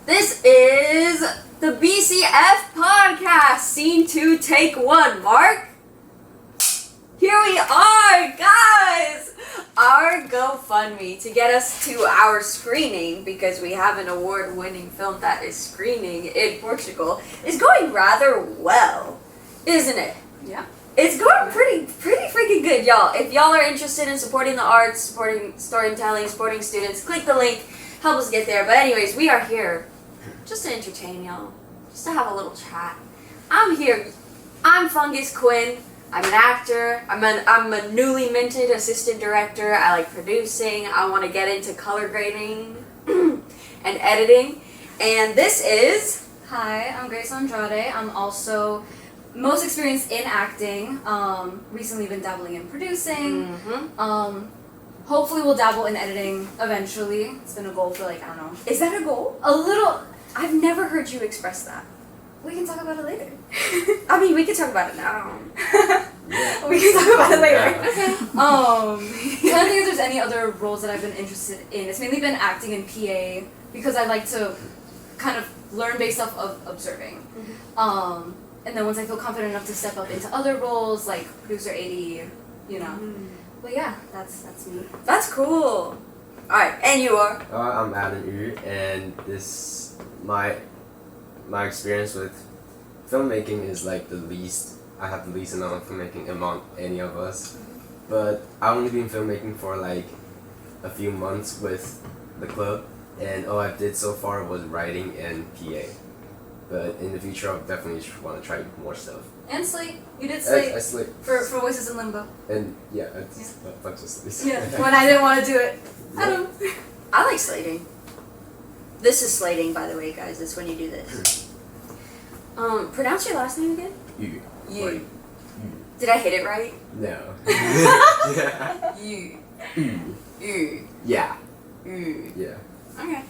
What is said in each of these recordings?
This is the BCF Podcast, Scene 2, Take 1. Mark? Here we are, guys! Our GoFundMe to get us to our screening, because we have an award-winning film that is screening in Portugal, is going rather well, isn't it? Yeah. It's going pretty freaking good, y'all. If y'all are interested in supporting the arts, supporting storytelling, supporting students, click the link, help us get there. But anyways, we are here just to entertain y'all, just to have a little chat. I'm here. I'm Fungus Quinn. I'm an actor. I'm a newly minted assistant director. I like producing. I want to get into color grading and editing. And this is... Hi, I'm Grace Andrade. I'm also most experienced in acting. Recently been dabbling in producing. Hopefully we'll dabble in editing eventually. It's been a goal for I don't know. Is that a goal? A little. I've never heard you express that. We can talk about it later. I mean, we can talk about it now. We can talk about it later. Okay. I don't think there's any other roles that I've been interested in. It's mainly been acting and PA because I like to kind of learn based off of observing. And then once I feel confident enough to step up into other roles like producer, AD, you know. But yeah, that's me. That's cool. Alright, and you are? I'm Adam Yu, and my experience with filmmaking is I have the least amount of filmmaking among any of us. But I've only been filmmaking for a few months with the club, and all I did so far was writing and PA. But in the future, I definitely want to try more stuff. And Slate. You did Slate. I Slate. For Voices in Limbo. And yeah, it's a bunch of slates. Yeah, when I didn't want to do it. I like slating. This is slating, by the way, guys. It's when you do this. Pronounce your last name again? You. You. Did I hit it right? No. You. You. Yeah. You. Yeah. Okay.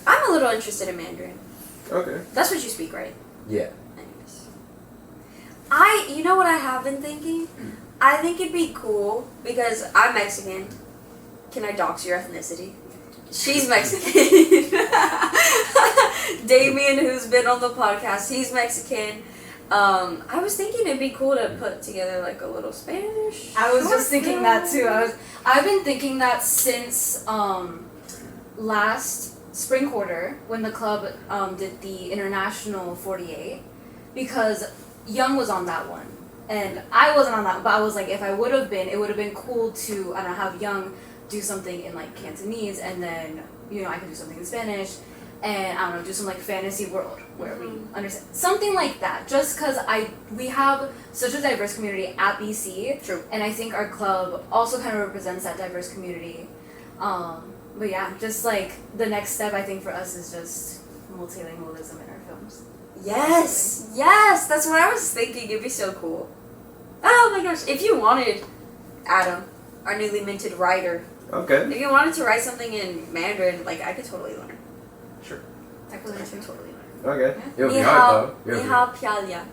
I'm a little interested in Mandarin. Okay. That's what you speak, right? Yeah. Anyways. You know what I have been thinking? I think it'd be cool, because I'm Mexican. Can I dox your ethnicity? She's Mexican. Damien, who's been on the podcast, he's Mexican. I was thinking it'd be cool to put together a little Spanish. I was just thinking that too. I've been thinking that since last spring quarter when the club did the International 48, because Young was on that one and I wasn't on that one, but I was like, if I would have been, it would have been cool to have Young do something in Cantonese, and then I could do something in Spanish, and I don't know, do some fantasy world where we understand something like that. Just because we have such a diverse community at BC. True. And I think our club also kind of represents that diverse community. But yeah, just the next step I think for us is just multilingualism in our films. Yes, yes, that's what I was thinking. It'd be so cool. Oh my gosh, if you wanted, Adam, our newly minted writer, Okay. if you wanted to write something in Mandarin, I could totally learn. Sure. I could totally learn. Okay. Yeah. It'll be hard though. Ni hao pialia.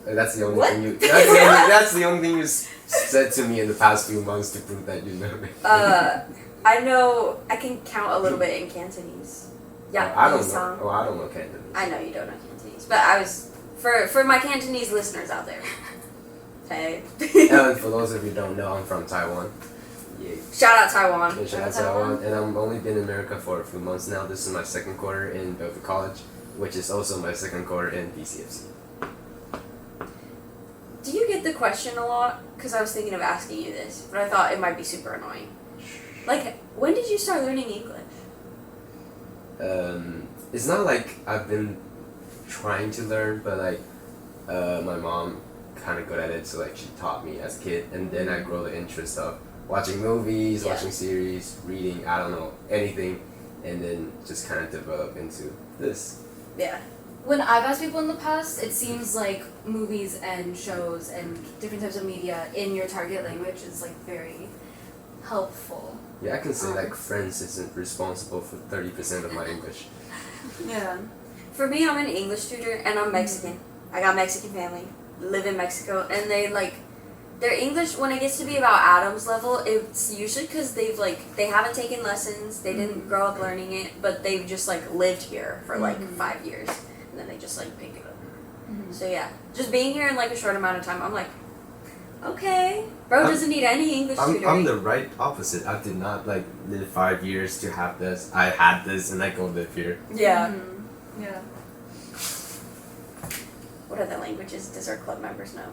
That's the only What? thing you. That's the only thing you said to me in the past few months to prove that you know me. I know I can count a little bit in Cantonese. Yeah, I don't Nissan. know. Oh, I don't know Cantonese. I know you don't know Cantonese, but I was for my Cantonese listeners out there. Hey. And for those of you who don't know, I'm from Taiwan. Yeah. Shout out Taiwan. And shout out Taiwan. And I've only been in America for a few months now. This is my second quarter in Bellevue College, which is also my second quarter in BCFC. Do you get the question a lot? Because I was thinking of asking you this, but I thought it might be super annoying. When did you start learning English? It's not I've been trying to learn, but my mom kind of good at it, so she taught me as a kid, and then I grow the interest of watching movies, watching series, reading, I don't know, anything, and then just kind of develop into this. Yeah. When I've asked people in the past, it seems like movies and shows and different types of media in your target language is very helpful. Yeah, I can say Friends isn't responsible for 30% of my English. Yeah. For me, I'm an English tutor, and I'm Mexican. I got Mexican family, live in Mexico, and they their English, when it gets to be about Adam's level, it's usually because they haven't taken lessons, they didn't grow up learning it, but they've just, like, lived here for, like, 5 years, and then they just, like, pick it up. So, yeah, just being here in, like, a short amount of time, I'm like, okay, bro doesn't need any English tutoring. I'm the right opposite. I did not, like, live 5 years to have this. I had this, and I go live here. Yeah. Yeah. What other languages does our club members know?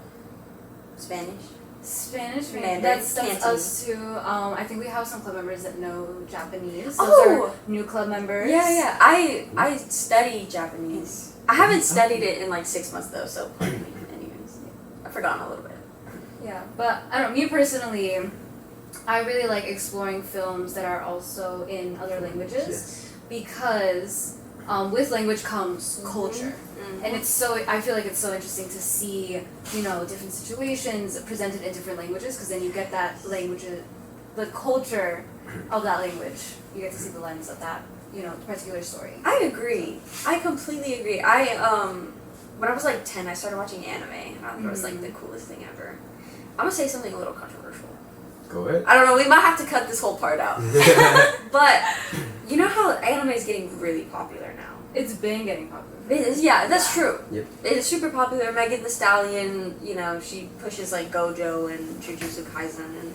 Spanish? Spanish, Mandarin, that's Cantonese. us too. I think we have some club members that know Japanese. Those Oh! are new club members. Yeah. I study Japanese. I haven't studied it in, like, 6 months, though, so anyways. I've forgotten a little bit. Yeah, but I don't know, me personally, I really like exploring films that are also in other languages because with language comes culture. And it's so, I feel like it's so interesting to see, you know, different situations presented in different languages because then you get that language, the culture of that language. You get to see the lens of that, you know, particular story. I agree. I completely agree. When I was, like, 10, I started watching anime, and I thought it was, like, the coolest thing ever. I'm gonna say something a little controversial. Go ahead. I don't know, we might have to cut this whole part out. But, you know how anime is getting really popular now? It's been getting popular. It is, yeah, that's true. Yep. It is super popular. Megan Thee Stallion, you know, she pushes, like, Gojo and Jujutsu Kaisen and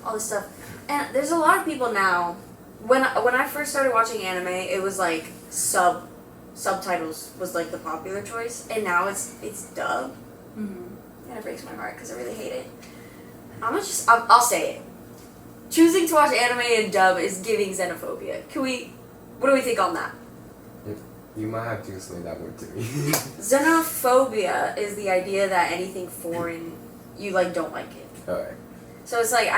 all this stuff. And there's a lot of people now, when I first started watching anime, it was, like, subtitles was, like, the popular choice. And now it's dub. And it breaks my heart because I really hate it. I'll say it. Choosing to watch anime and dub is giving xenophobia. What do we think on that? You might have to explain that word to me. Xenophobia is the idea that anything foreign, you, like, don't like it. Alright. So it's like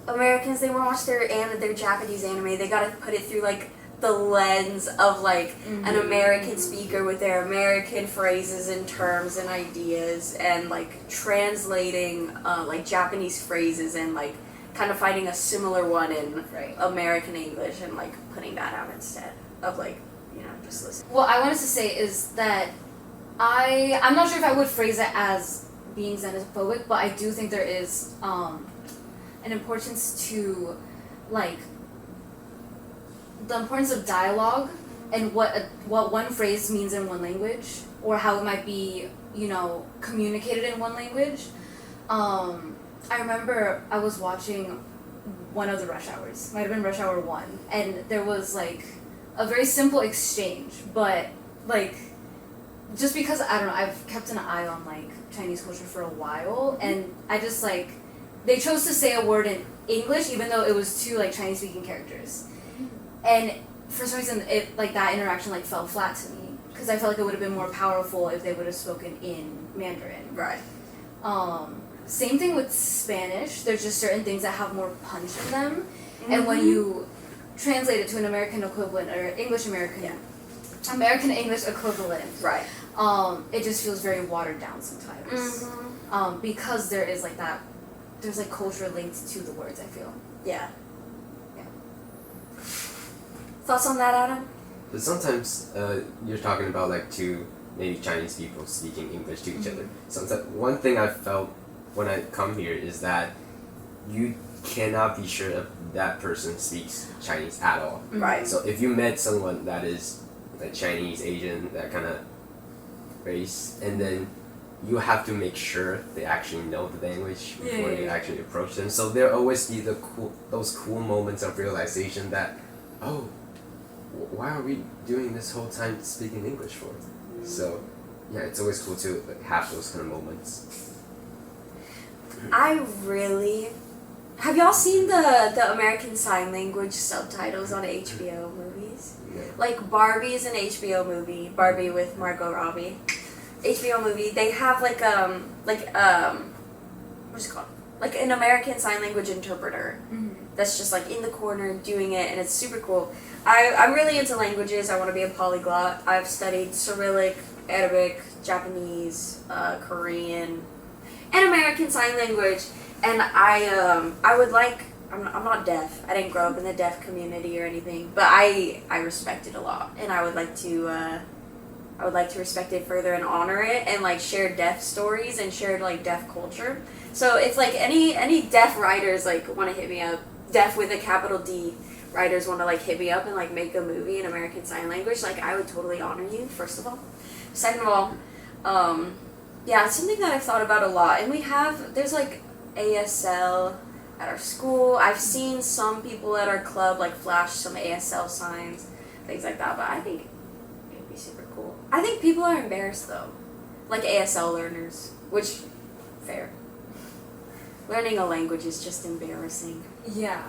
Americans, they want to watch their Japanese anime, they gotta put it through, like, the lens of, like, an American speaker with their American phrases and terms and ideas and, like, translating, like, Japanese phrases and, like, kind of finding a similar one in American English and, like, putting that out instead of, like, you know, just listen. What I wanted to say is that I'm not sure if I would phrase it as being xenophobic, but I do think there is an importance to, like, the importance of dialogue and what one phrase means in one language or how it might be, you know, communicated in one language. I remember I was watching one of the Rush Hours, might have been Rush Hour 1, and there was, like, a very simple exchange, but, like, just because, I don't know, I've kept an eye on, like, Chinese culture for a while, and I just, like, they chose to say a word in English even though it was two, like, Chinese-speaking characters. And for some reason, it, like, that interaction, like, fell flat to me, because I felt like it would have been more powerful if they would have spoken in Mandarin. Right. Same thing with Spanish. There's just certain things that have more punch in them, and when you translate it to an American equivalent or American English equivalent, right? It just feels very watered down sometimes. Because there is, like, that, there's, like, culture linked to the words, I feel. Yeah. Thoughts on that, Adam? But sometimes you're talking about, like, two maybe Chinese people speaking English to each other. Sometimes one thing I felt when I come here is that you cannot be sure if that person speaks Chinese at all. Right. So if you met someone that is like Chinese, Asian, that kind of race, and then you have to make sure they actually know the language before you actually approach them. So there'll always be those cool moments of realization that, oh, why are we doing this whole time speaking English for? So yeah, it's always cool to have those kind of moments. Have y'all seen the American Sign Language subtitles on HBO movies? Yeah. Like, Barbie is an HBO movie. Barbie with Margot Robbie. HBO movie. They have what's it called? Like an American Sign Language interpreter. That's just, like, in the corner doing it, and it's super cool. I'm really into languages. I want to be a polyglot. I've studied Cyrillic, Arabic, Japanese, Korean, and American Sign Language. And I would like, I'm not deaf. I didn't grow up in the deaf community or anything, but I respect it a lot, and I would like to respect it further and honor it and, like, share deaf stories and share, like, deaf culture, So if like any deaf writers like want to hit me up, deaf with a capital D writers want to like hit me up and like make a movie in American Sign Language, like I would totally honor you. First of all, second of all, yeah, it's something that I've thought about a lot, and there's like ASL at our school. I've seen some people at our club like flash some ASL signs, things like that, but I think it'd be super cool. I think people are embarrassed though, like ASL learners, which, fair. Learning a language is just embarrassing. Yeah,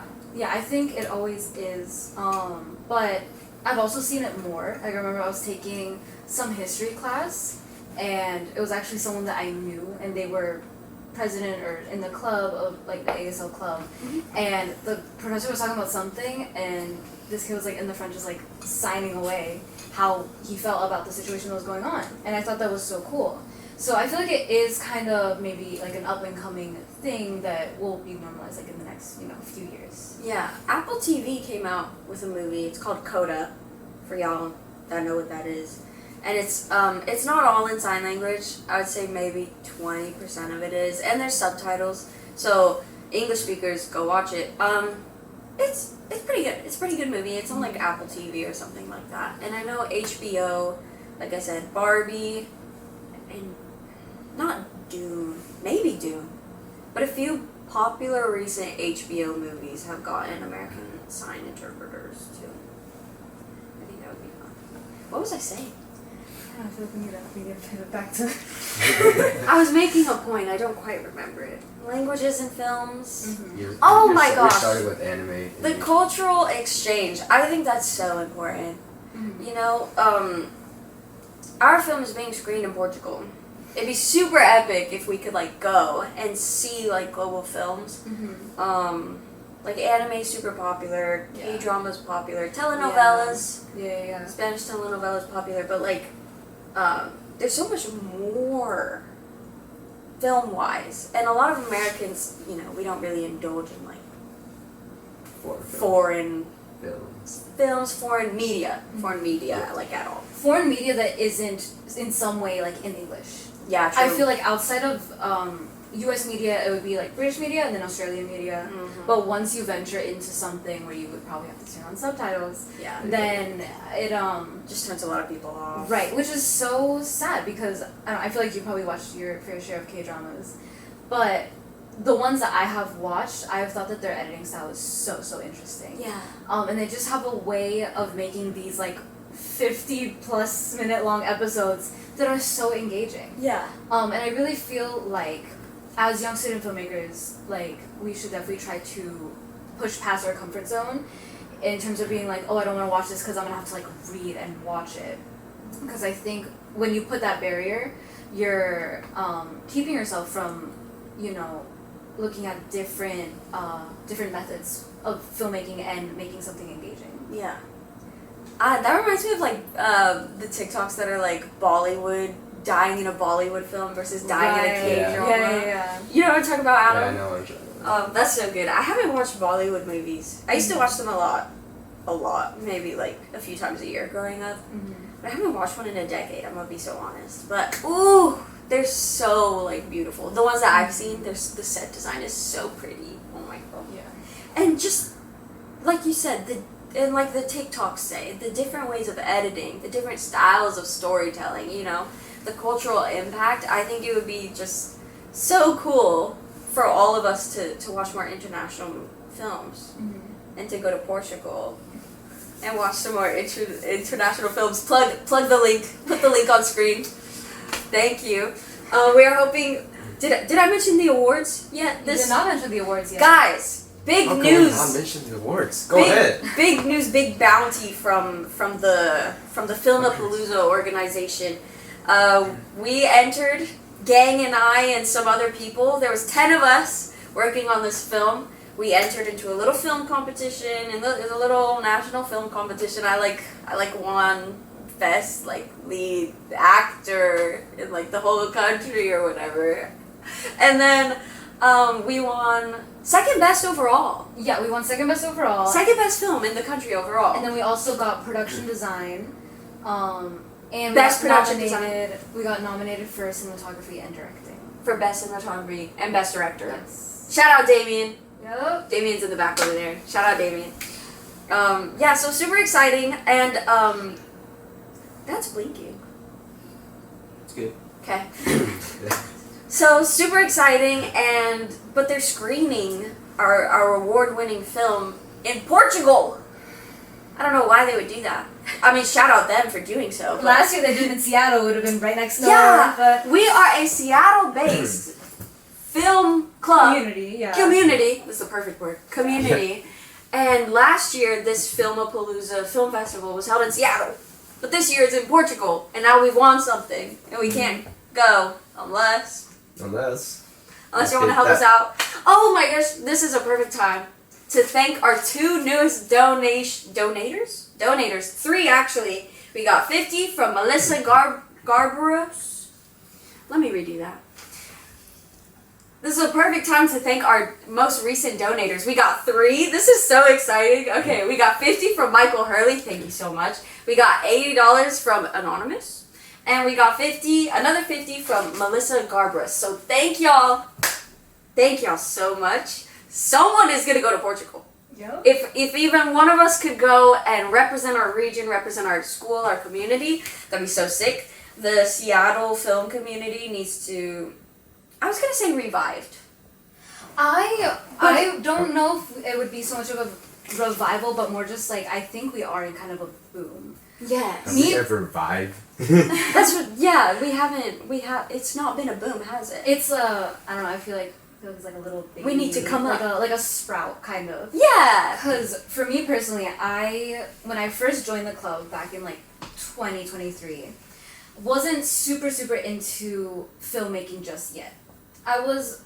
I think it always is, but I've also seen it more. I remember I was taking some history class, and it was actually someone that I knew, and they were president or in the club of like the ASL club, and the professor was talking about something, and this kid was like in the front just like signing away how he felt about the situation that was going on, and I thought that was so cool. So I feel like it is kind of maybe like an up and coming thing that will be normalized like in the next few years. Yeah, Apple TV came out with a movie. It's called Coda, for y'all that know what that is. And it's not all in sign language. I would say maybe 20% of it is, and there's subtitles. So English speakers, go watch it. It's pretty good. It's a pretty good movie. It's on like Apple TV or something like that. And I know HBO, like I said, Barbie, and not Dune, maybe Dune, but a few popular recent HBO movies have gotten American Sign interpreters too. I think that would be fun. What was I saying? I feel like we need to pivot back to. I was making a point. I don't quite remember it. Languages and films. Mm-hmm. Oh my gosh. We started with anime. The cultural exchange. I think that's so important. Mm-hmm. You know, our film is being screened in Portugal. It'd be super epic if we could like go and see like global films. Mm-hmm. Like anime is super popular, Yeah. K-drama's popular, telenovelas, Yeah. Spanish telenovelas popular, but like there's so much more film-wise, and a lot of Americans, we don't really indulge in like foreign films, foreign media, like at all. Foreign media that isn't in some way like in English. Yeah, true. I feel like outside of U.S. media, it would be like British media and then Australian media. Mm-hmm. But once you venture into something where you would probably have to turn on subtitles, then it just turns a lot of people off. Right, which is so sad because I feel like you probably watched your fair share of K-dramas, but the ones that I have watched, I have thought that their editing style is so interesting. Yeah. And they just have a way of making these like 50+ minute long episodes that are so engaging. Yeah. And I really feel like as young student filmmakers, like we should definitely try to push past our comfort zone in terms of being like, oh, I don't want to watch this because I'm gonna have to like read and watch it. Because I think when you put that barrier, you're keeping yourself from, looking at different methods of filmmaking and making something engaging. Yeah. That reminds me of like the TikToks that are like Bollywood, dying in a Bollywood film versus dying in a K-drama. Yeah. You know what I'm talking about, Adam? Yeah, I know what I'm talking about. That's so good. I haven't watched Bollywood movies. I used to watch them a lot, maybe like a few times a year growing up. Mm-hmm. But I haven't watched one in a decade, I'm gonna be so honest. But ooh, they're so like beautiful. The ones that I've seen, the set design is so pretty. Oh my god. Yeah. And just like you said, and like the TikToks say, the different ways of editing, the different styles of storytelling, the cultural impact, I think it would be just so cool for all of us to watch more international films and to go to Portugal and watch some more international films. Plug the link. Put the link on screen. Thank you. We are hoping. Did I mention the awards yet? You did not mention the awards yet. Guys, big How news. Come we not mention the awards? Go ahead. Big news, big bounty from the Filmapalooza organization. We entered, Gang and I and some other people. There was 10 of us working on this film. We entered into a little film competition, and it was a little national film competition. I won best like lead actor in like the whole country or whatever, and then we won second best overall. Yeah, we won second best overall. Second best film in the country overall. And then we also got production design. And Best we got production nominated. We got nominated for cinematography and directing. for Best Cinematography and Best Director. Yes. Shout out Damien. Yep. Damien's in the back over there. Shout out Damien. Yeah, so super exciting, and that's blinking. It's good. Okay. So super exciting, but they're screening our award-winning film in Portugal. I don't know why they would do that. I mean, shout out them for doing so. but- Last year they did it in Seattle. Would have been right next door. Yeah, But we are a Seattle-based film club. community. Yeah. Community. That's the perfect word. Community. And last year, this Filmapalooza film festival was held in Seattle. But this year it's in Portugal. And now we've won something. And we can't go unless you want to help us out. Oh my gosh, this is a perfect time to thank our two newest donators. 3 actually. We got 50 from Melissa Garbaros. Let me redo that. This is a perfect time to thank our most recent donators. We got 3. This is so exciting. Okay, we got 50 from Michael Hurley. Thank you so much. We got $80 from Anonymous. And we got another 50 from Melissa Garbaros. So thank y'all. Thank y'all so much. Someone is going to go to Portugal. Yep. If even one of us could go and represent our region, represent our school, our community, that'd be so sick. The Seattle film community needs to, I was gonna say revived. I don't know if it would be so much of a revival, but more just like I think we are in kind of a boom. Yes. Have we ever revived? That's what. Yeah, we haven't. It's not been a boom, has it? It's I don't know. I feel like it's like a little baby. We need to come like up. like a sprout kind of. Yeah. Because for me personally, when I first joined the club back in like 2023, wasn't super into filmmaking just yet. I was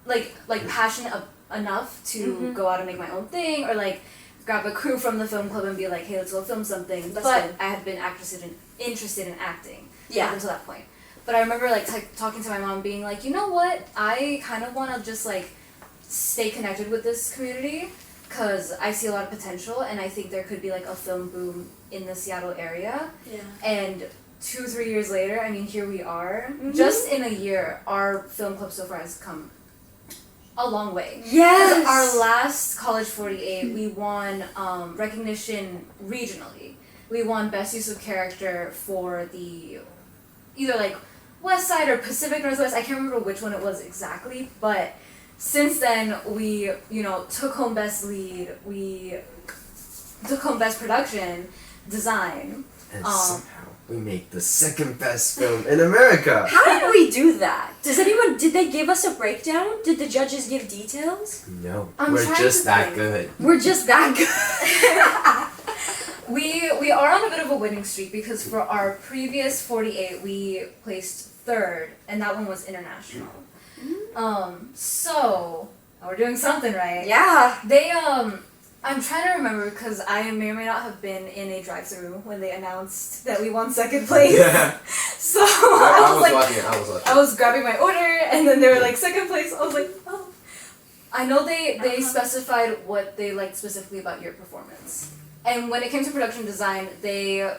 like passionate enough to go out and make my own thing, or like grab a crew from the film club and be like, hey, let's go film something. That's but good. I had been interested in acting Yeah. up until that point. But I remember like talking to my mom, being like, you know what? I kind of want to just like stay connected with this community because I see a lot of potential, and I think there could be like a film boom in the Seattle area. Yeah. And 2-3 years later, I mean, here we are. Just in a year, our film club so far has come a long way. Yes. Our last College 48, we won recognition regionally. We won Best Use of Character for the either like West Side or Pacific Northwest. I can't remember which one it was exactly, but since then we, took home Best Lead. We took home Best Production, Design. And somehow we make the second best film in America. How did we do that? Did they give us a breakdown? Did the judges give details? No, I'm we're trying just to that think. good. We're just that good. We are on a bit of a winning streak because for our previous 48 we placed 3rd, and that one was international. So we're doing something right. Yeah. They I'm trying to remember because I may or may not have been in a drive-through when they announced that we won 2nd place. Yeah. So I was like, watching it. I was watching I was grabbing my order, and then they were like 2nd place. I was like, oh. I know they specified what they liked specifically about your performance. And when it came to production design, they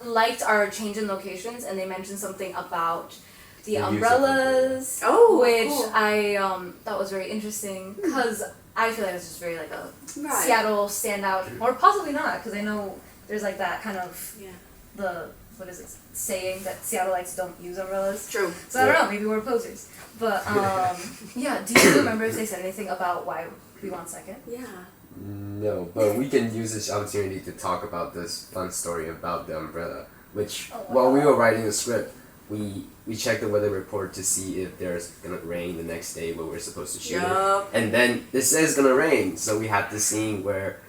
liked our change in locations, and they mentioned something about the umbrellas, Oh, which cool. I thought was very interesting because I feel like it's just very like a Right. Seattle standout, or possibly not, because I know there's like that kind of what is it saying that Seattleites don't use umbrellas. True. So I don't know, maybe we're posers. But yeah, do you remember if they said anything about why we won 2nd? Yeah. No, but we can use this opportunity to talk about this fun story about the umbrella. Which, while we were writing the script, we checked the weather report to see if there's gonna rain the next day where we're supposed to shoot it. And then it says gonna rain, so we had this scene where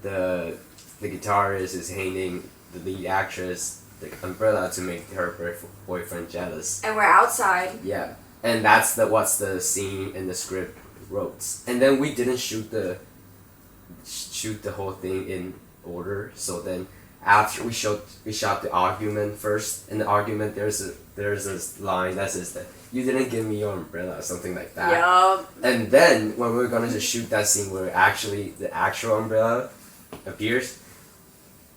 the guitarist is handing the lead actress the umbrella to make her boyfriend jealous. And we're outside. Yeah, and what's the scene in the script wrote. And then we didn't shoot the whole thing in order. So then after we shot the argument first. In the argument there's a line that says that you didn't give me your umbrella or something like that. Yup. And then when we were gonna just shoot that scene where actually the actual umbrella appears,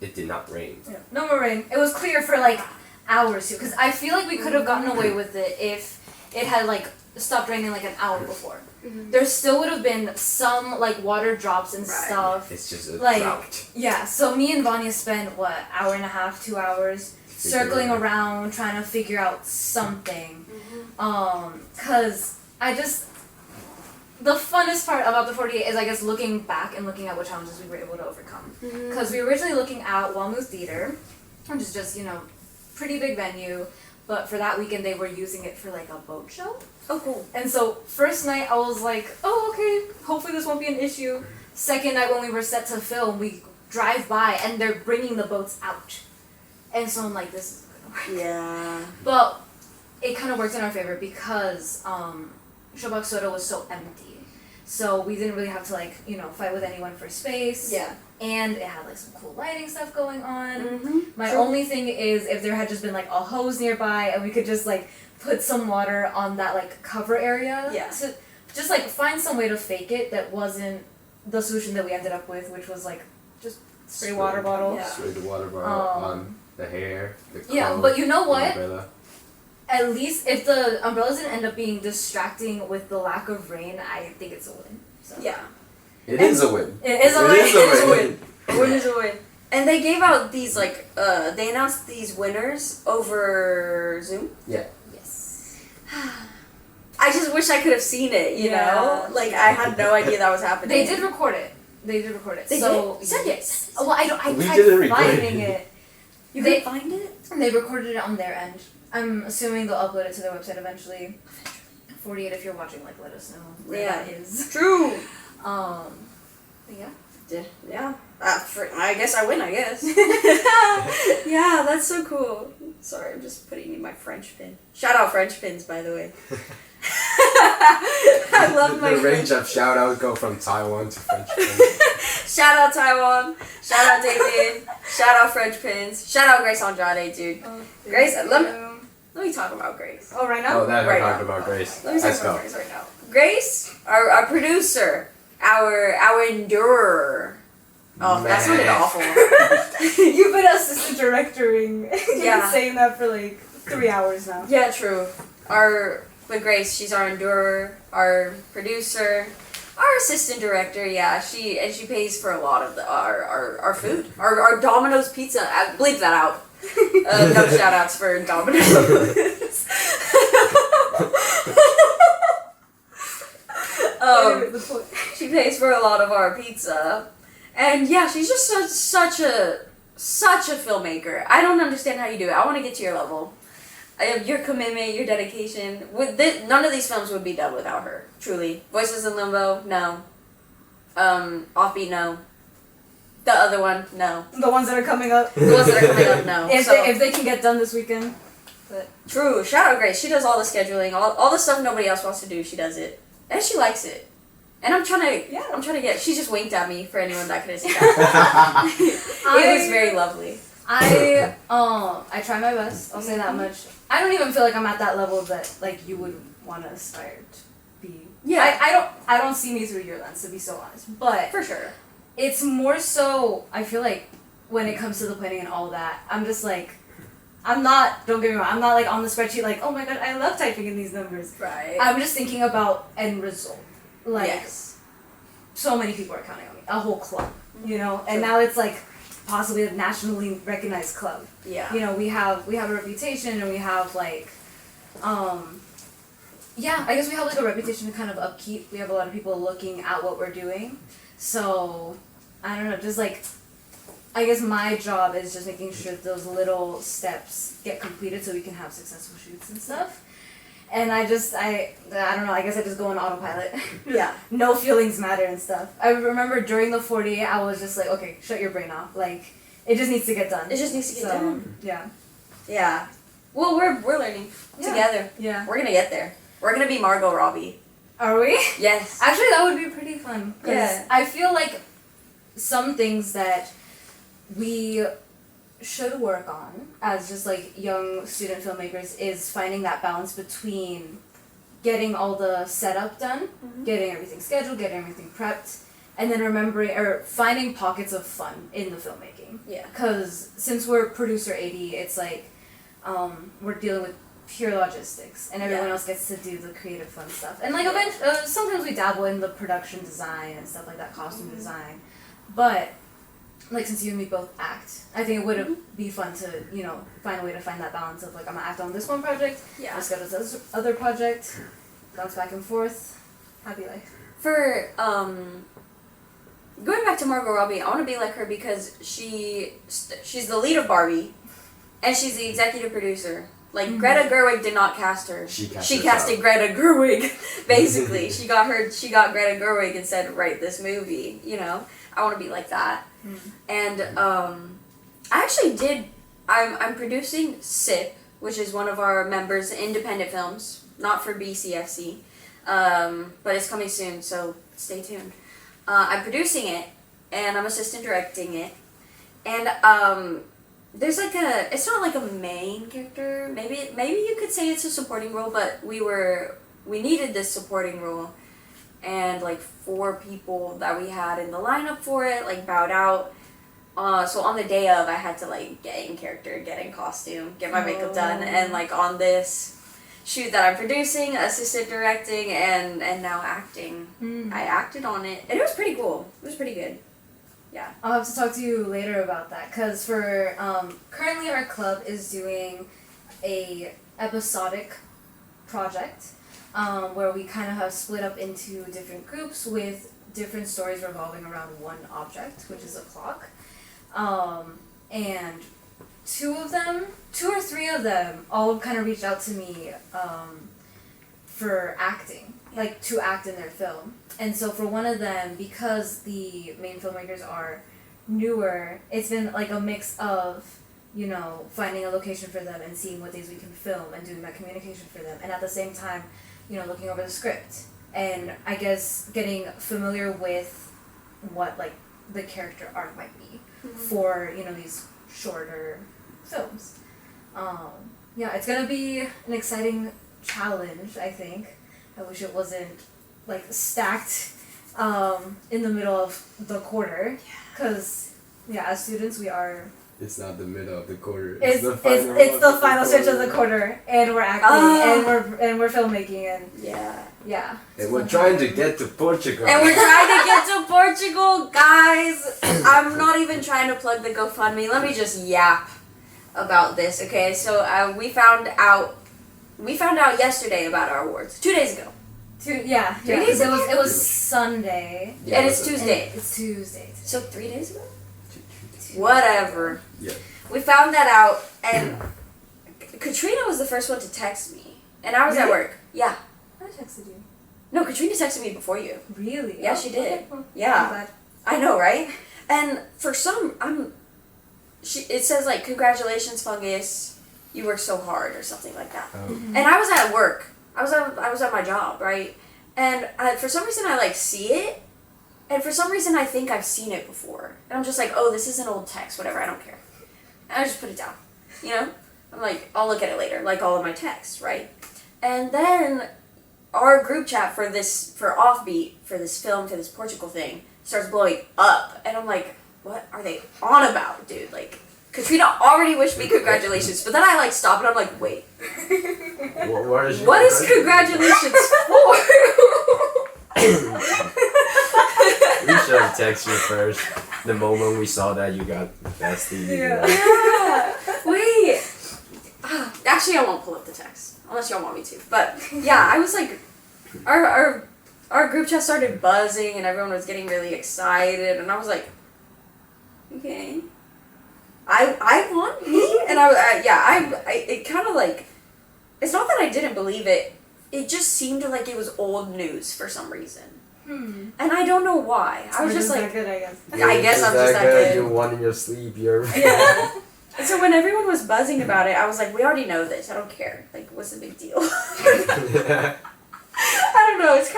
it did not rain. Yeah, no more rain. It was clear for like hours too, because I feel like we could have gotten away with it if it had like stopped raining like an hour before. There still would have been some like water drops and stuff. It's just a like drought. yeah. So me and Vanya spent what, hour and a half, 2 hours circling around trying to figure out something. Cause the funnest part about the 48 is, I guess, looking back and looking at what challenges we were able to overcome. Because we were originally looking at Walmu Theater, which is just, pretty big venue, but for that weekend they were using it for like a boat show. Oh, cool. And so first night I was like, oh, okay, hopefully this won't be an issue. Second night when we were set to film, we drive by and they're bringing the boats out. And so I'm like, this is gonna work. Yeah. But it kind of worked in our favor because Shobak Soto was so empty. So we didn't really have to fight with anyone for space. Yeah. And it had like some cool lighting stuff going on. My only thing is if there had just been like a hose nearby and we could just like put some water on that like cover area. Yeah. To just like find some way to fake it that wasn't the solution that we ended up with, which was like just spray water bottle. Yeah. Spray the water bottle on the hair, the clothes, yeah, but you know what? Umbrella. At least if the umbrellas didn't end up being distracting with the lack of rain, I think it's a win. So. Yeah. It is a win. It is a win. It is a win. Win is a win. And they gave out these they announced these winners over Zoom. Yeah. Yes. I just wish I could have seen it, you know? Like, I had no idea that was happening. They did record it. They They so did? You said yes. Well, I We tried didn't record finding it. it. You They- could find it? They recorded it on their end. I'm assuming they'll upload it to their website eventually. 48, if you're watching, let us know where that is. True. But yeah. Yeah. I guess I win, I guess. Yeah, that's so cool. Sorry, I'm just putting in my French pin. Shout out French pins, by the way. I love my The range of shout outs go from Taiwan to French. Shout out Taiwan. Shout out David. Shout out French pins. Shout out Grace Andrade, dude. Grace, let me talk about Grace. Oh, right now? Oh, that Right I talked now. about Grace. Let me talk Let's about go. Grace right now. Grace, our producer, our endurer. Oh, that sounded Man. awful. You've been assistant directoring. You've Yeah. been saying that for like 3 hours now. Yeah, true. But Grace, she's our endurer, our producer, our assistant director. Yeah, she pays for a lot of our food, our Domino's pizza. Bleep that out. No shout outs for Domino's. She pays for a lot of our pizza, and yeah, she's just such a filmmaker. I don't understand how you do it. I want to get to your level. Your commitment, your dedication. None of these films would be done without her. Truly, Voices in Limbo, no. Offbeat, no. The other one, no. The ones that are coming up. The ones that are coming up, no. If they can get done this weekend. But True. Shout out Grace. She does all the scheduling, all the stuff nobody else wants to do. She does it, and she likes it. And I'm trying to get. She just winked at me for anyone that couldn't see that. It was very lovely. I try my best. I'll say that much. I don't even feel like I'm at that level that like you would want to aspire to be. Yeah. I don't see me through your lens, to be so honest. But For sure. it's more so I feel like when it comes to the planning and all that, I'm just like don't get me wrong, I'm not like on the spreadsheet like, oh my god, I love typing in these numbers. Right. I'm just thinking about end result. Like Yes. so many people are counting on me. A whole club. And now it's like possibly a nationally recognized club. Yeah. We have a reputation and we have like I guess we have like a reputation to kind of upkeep. We have a lot of people looking at what we're doing. So I don't know, just like I guess my job is just making sure that those little steps get completed so we can have successful shoots and stuff. And I don't know, I guess I just go on autopilot. Yeah. No feelings matter and stuff. I remember during the 48, I was just like, okay, shut your brain off. Like, it just needs to get done. It just needs to get done. Yeah. Yeah. Well, we're learning together. Yeah. We're gonna get there. We're gonna be Margot Robbie. Are we? Yes. Actually, that would be pretty fun. 'Cause Yeah. I feel like some things that we should work on as just like young student filmmakers is finding that balance between getting all the setup done, getting everything scheduled, getting everything prepped, and then remembering or finding pockets of fun in the filmmaking. Yeah. Because since we're producer AD, it's like we're dealing with pure logistics, and everyone else gets to do the creative fun stuff. And like sometimes we dabble in the production design and stuff like that, costume design. But like since you and me both act, I think it would be fun to find a way to find that balance of like I'm gonna act on this one project, let's go to this other project, bounce back and forth, happy life. For going back to Margot Robbie, I want to be like her because she's the lead of Barbie, and she's the executive producer. Like Greta Gerwig did not cast her. She casted Greta Gerwig, basically. she got Greta Gerwig and said, "Write this movie." I want to be like that. And I actually did. I'm producing SIP, which is one of our members' independent films, not for BCFC, but it's coming soon, so stay tuned. I'm producing it, and I'm assistant directing it, and there's like it's not like a main character. Maybe you could say it's a supporting role, but we needed this supporting role, and like 4 people that we had in the lineup for it like bowed out. So on the day of, I had to like get in character, get in costume, get my makeup done, and like on this shoot that I'm producing, assistant directing, and now acting. I acted on it, and it was pretty cool. It was pretty good. Yeah. I'll have to talk to you later about that, because for currently our club is doing a episodic project where we kind of have split up into different groups with different stories revolving around one object, which is a clock. And 2 or 3 of them all kind of reached out to me for acting, like to act in their film. And so for one of them, because the main filmmakers are newer, it's been like a mix of, finding a location for them and seeing what days we can film and doing that communication for them. And at the same time, looking over the script. And I guess getting familiar with what like the character arc might be for, these shorter films. It's gonna be an exciting challenge, I think. I wish it wasn't like stacked in the middle of the quarter, because as students we are. It's not the middle of the quarter. It's the final stretch of the quarter, and we're acting, and we're filmmaking, and and we're trying to get to Portugal. Guys. I'm not even trying to plug the GoFundMe. Let me just yap about this, okay? So we found out yesterday about our awards. 2 days ago. 3 days ago. It was Sunday. And it's Tuesday. It's Tuesday. So 3 days ago? Whatever. Yeah. We found that out, and Katrina was the first one to text me. And I was at work. Yeah. I texted you. No, Katrina texted me before you. Really? Yeah, she did. Okay. Yeah. I know, right? And for it says like, "Congratulations, Fungus. You worked so hard," or something like that. And I was at work. I was at my job, right? And for some reason I like see it, and for some reason I think I've seen it before. And I'm just like, oh, this is an old text, whatever, I don't care. And I just put it down, I'm like, I'll look at it later, like all of my texts, right? And then our group chat for Offbeat, for this film, for this Portugal thing, starts blowing up. And I'm like, what are they on about, dude? Like, Katrina already wished me congratulations, but then I like stop and I'm like, wait. What is congratulations for? We should have texted you first. The moment we saw that you got best DVD. Yeah. Wait. Actually, I won't pull up the text unless y'all want me to. But yeah, I was like, our group chat started buzzing and everyone was getting really excited, and I was like, okay. I won, me, and it kind of like, it's not that I didn't believe it, it just seemed like it was old news for some reason. And I don't know why. I was just like, good, I guess. I guess I'm just that good. You won in your sleep, Yeah. So when everyone was buzzing about it, I was like, we already know this, I don't care. Like, what's the big deal? I don't know, it's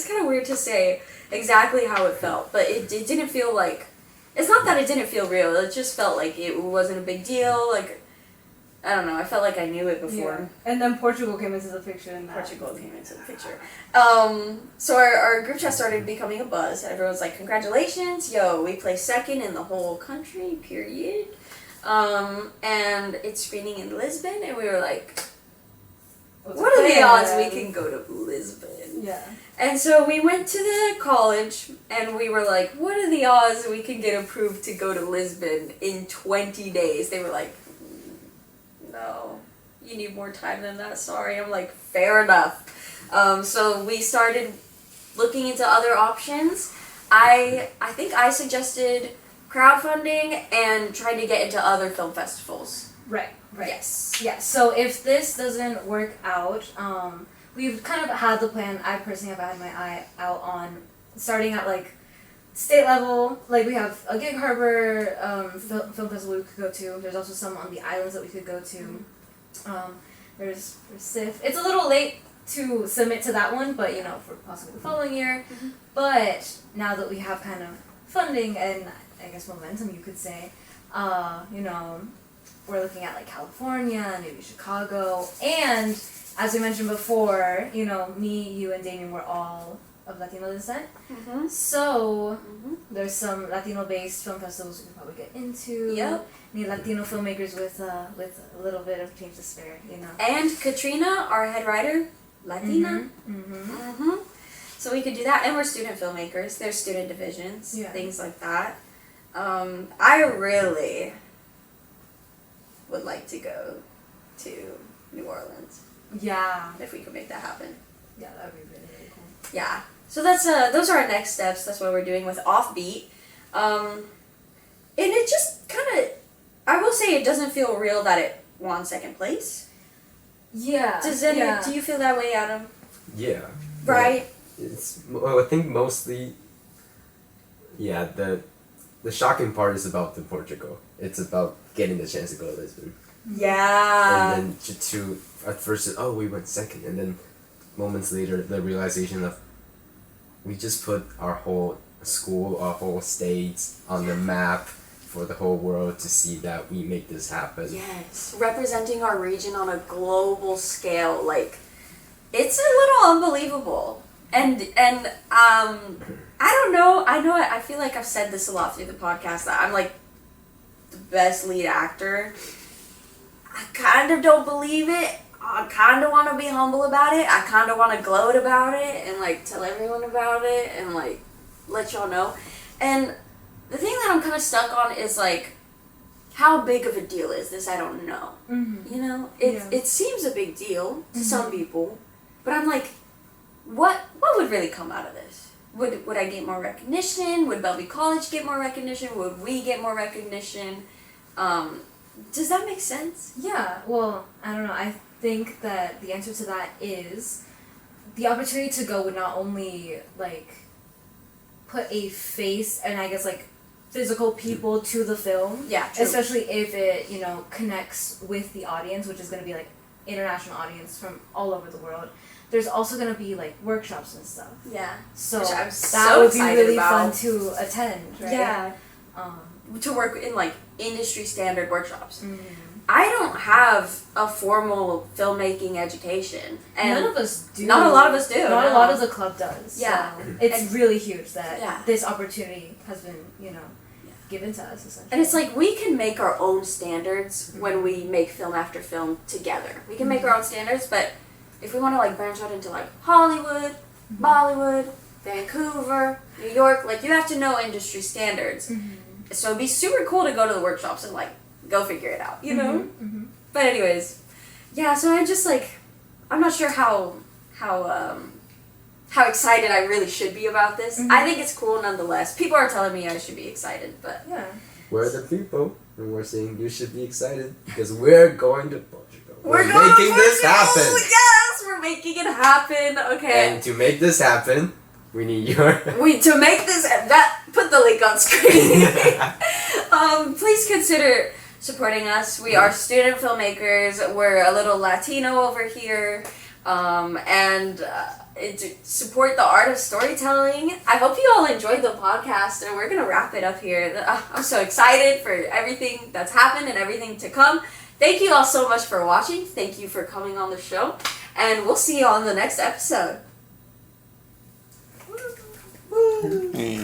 kind of weird to say exactly how it felt, but it didn't feel like, it's not that it didn't feel real, it just felt like it wasn't a big deal, like, I don't know, I felt like I knew it before. Yeah. And then Portugal came into the picture. So our group chat started becoming a buzz, and everyone's like, congratulations, yo, we placed second in the whole country, period. and it's screening in Lisbon, and we were like, What's what are the the odds plan? we can go to Lisbon? Yeah. And so we went to the college, and we were like, what are the odds we can get approved to go to Lisbon in 20 days? They were like, no, you need more time than that, sorry. I'm like, fair enough. So we started looking into other options. I think I suggested crowdfunding and trying to get into other film festivals. Right. Yes. Yeah, so if this doesn't work out, we've kind of had the plan. I personally have had my eye out on starting at like state level. Like we have a Gig Harbor film festival we could go to. There's also some on the islands that we could go to. There's SIF. It's a little late to submit to that one, but for possibly the following year. Mm-hmm. But now that we have kind of funding and I guess momentum, you could say, we're looking at like California, maybe Chicago, and as we mentioned before, me, you, and Damien were all of Latino descent. Mm-hmm. So there's some Latino-based film festivals we can probably get into. Yep. Need Latino filmmakers with a little bit of change to spare, And Katrina, our head writer, Latina. So we could do that, and we're student filmmakers. There's student divisions, things like that. I really would like to go to New Orleans. Yeah. If we could make that happen. Yeah, that would be really, really cool. Yeah. So that's those are our next steps. That's what we're doing with Offbeat. And it just kind of, I will say, it doesn't feel real that it won second place. Yeah. Do you feel that way, Adam? Yeah. Right. I think mostly. Yeah, the shocking part is about the Portugal. It's about getting the chance to go to Lisbon. Yeah. And then to at first, we went second, and then moments later, the realization of we just put our whole school, our whole state on the map for the whole world to see that we make this happen. Yes, representing our region on a global scale, like, it's a little unbelievable. And I don't know, I feel like I've said this a lot through the podcast, that I'm like the best lead actor. I kind of don't believe it. I kind of want to be humble about it. I kind of want to gloat about it and like tell everyone about it and like let y'all know. And the thing that I'm kind of stuck on is like, how big of a deal is this? I don't know. Mm-hmm. It seems a big deal to some people, but I'm like, what would really come out of this? Would I get more recognition? Would Bellevue College get more recognition? Would we get more recognition? Does that make sense? Yeah, well, I don't know. I think that the answer to that is the opportunity to go would not only, like, put a face and I guess, like, physical people to the film. Yeah, true. Especially if it, connects with the audience, which is going to be, like, international audience from all over the world. There's also going to be, like, workshops and stuff. Yeah. So Which I'm that so would be excited really about. fun to attend, right? Yeah. To work in, like, industry standard workshops. Mm-hmm. I don't have a formal filmmaking education. And none of us do. Not a lot of us do. Not no. a lot of the club does. Yeah. So it's really huge that this opportunity has been, given to us, essentially. And it's like, we can make our own standards when we make film after film together. We can make our own standards, but if we want to, like, branch out into, like, Hollywood, Bollywood, Vancouver, New York, like, you have to know industry standards. So it'd be super cool to go to the workshops and, like, go figure it out, you know? But anyways, yeah, so I just, like, I'm not sure how excited I really should be about this. I think it's cool nonetheless. People are telling me I should be excited, but... Yeah. We're the people, and we're saying you should be excited, because we're going to Portugal. We're making going to this Portugal! happen! Yes, we're making it happen, okay. And to make this happen, we need your... To make this... Put the link on screen. Please consider supporting us. We are student filmmakers. We're a little Latino over here. Support the art of storytelling. I hope you all enjoyed the podcast, and we're going to wrap it up here. I'm so excited for everything that's happened and everything to come. Thank you all so much for watching. Thank you for coming on the show, and we'll see you on the next episode. Hey.